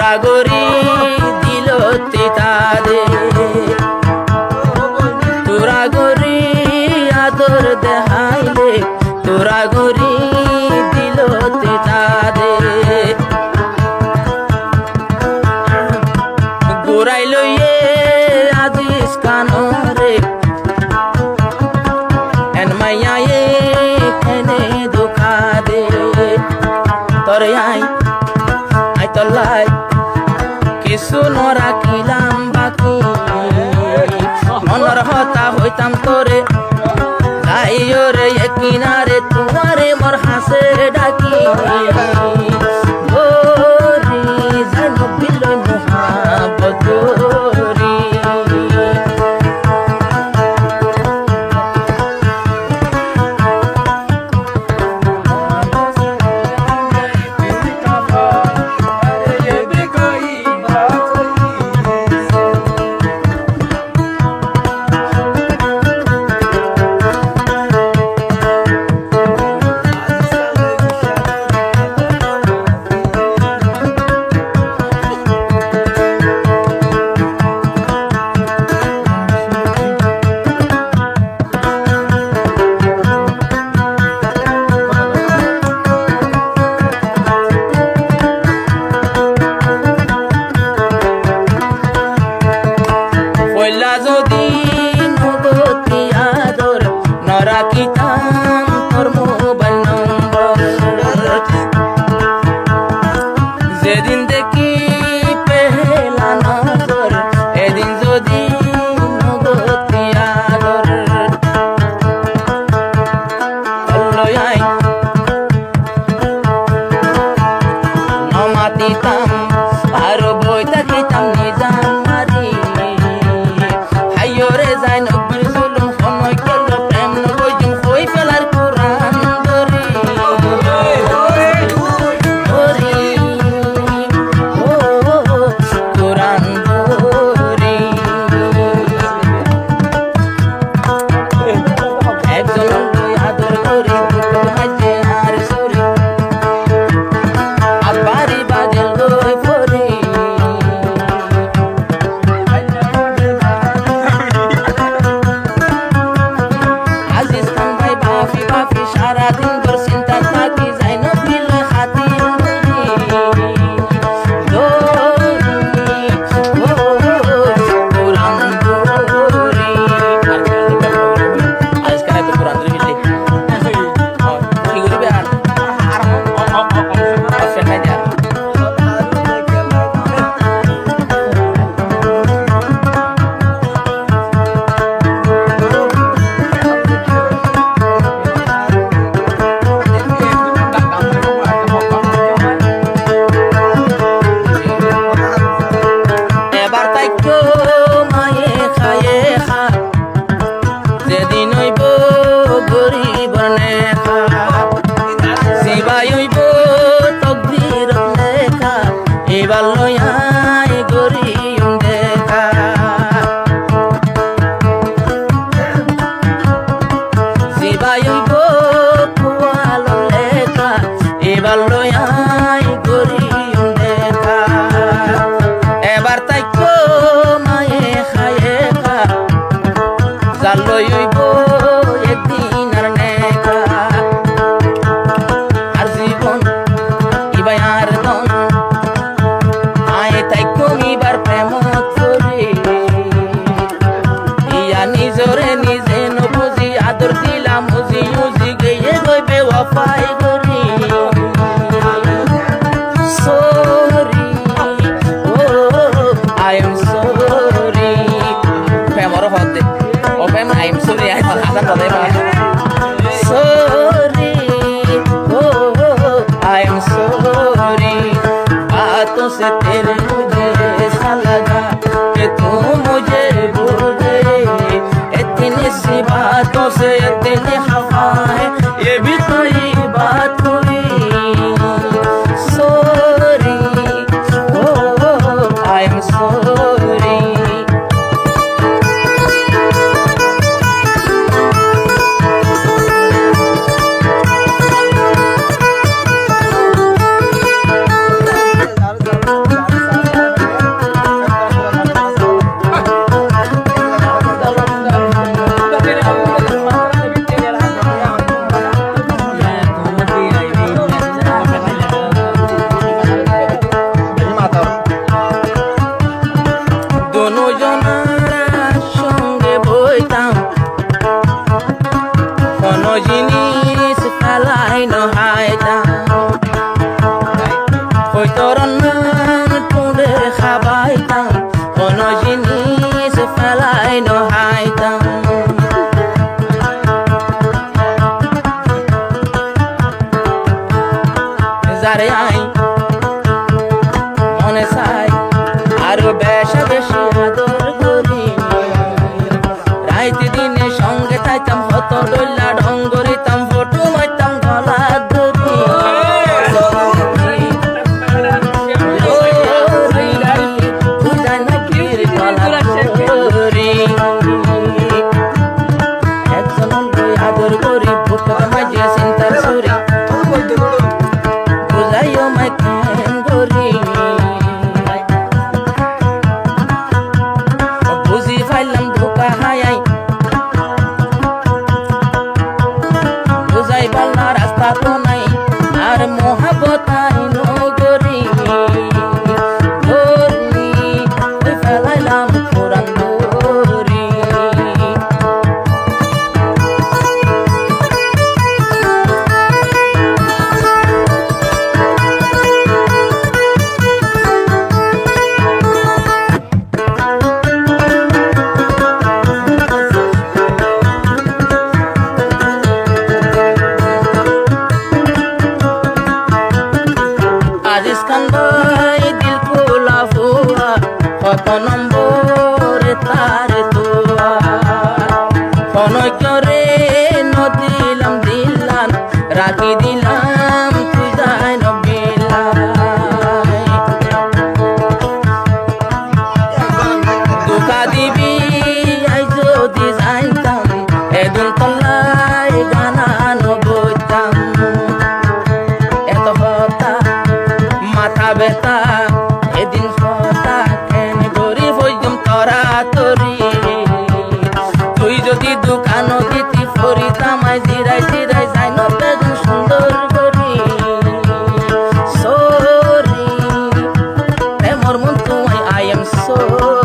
তোরাগরি দিল তিতাদে তোরাগরি আদর দেহাইলে তোরাগরি দিল তিতাদে গোরাই লইয়ে আজিস কানরে এন মাইয়ায়ে খেনে ধোকা দে তরে আই তলাই কিছু নরাখিলাম বাকি মনের হতা হইতাম তোরে গাইরে কিনারে তোমারে মোর হাসে ডাকি ওরে জানো বিলই মোহাব্বত রে যদি নগতি আদর নরাখিতাম তোর মোবাইল নম্বর যেদিন দেখি পেলা নজর এদিন যদি নগতি আদর লয়াই নমাতিতাম আর বই থাকিতাম নিজাম মারি হাইরে যাই নব্বই জুলুম সময় গেল প্রেম নবইজুম হই ফেলার কোরআন ধরি কোরআন ধরি একজন আদর করি মাঝে আর সরি আবারি বাজে লই ইবায়ার দন আয় তাই কমিবার প্রেম করি ইয়া নিজরে নিজে নবুঝি আদর দিলাম উজি উজি গেয়ে গইবে ওয়াফাই করি sorry oh I am sorry প্রেমর হতে ও প্রেম আই এম সরি আই হাসান বলে sorry oh I am sorry बातों से तेरे मुझे ऐसा लगा कि तू मुझे भूल गई इतनी सी बातों से इतनी खफा है ये भी कोई बात हुई sorry oh I am sorry সঙ্গে বইতাম কোন জিনিস ফেলাই নহাইতাম হইতরন টুঁড়ে খাবাইতাম কোন জিনিস ফেলাই নহাইতাম যারে আই মনে চাই আরো বেশা বেশি আদর করি রাইতে দিনে সঙ্গে থাইতাম হত ডইলা ঢঙ্গরিতাম ফটো মাইতাম গলা ধরি একজন আদর করি বুক মাঝে চিন্তার সুরি বুঝাইও মাই কেন করি বুঝি ফাইলাম ধোকা হাই বুঝাই পাল্লা রাস্তা তো নাই আর মোহাবত নগরী ধরি ফেলাইলাম কোরআন ধরি আজিজ খান ভাই দিল খোলা ফুয়া কত নম্বরে তার তোয়া কনকরে নদিলাম দিলাম রাখি দিলাম তুই যাই নবিলায় দুকা দিবি আই যদি জানতাম এদিন তল্লাই গানা নবইতাম এত হতা মাথা ব্যথা এদিন হতা কেন গরিব হইম তরা তরি তুই যদি দোকান দিতি ফরিতাম আই জিরাই জিরাই যাই নবেদন সুন্দর করি সরি প্রেমর মন তোমায় আই এম সরি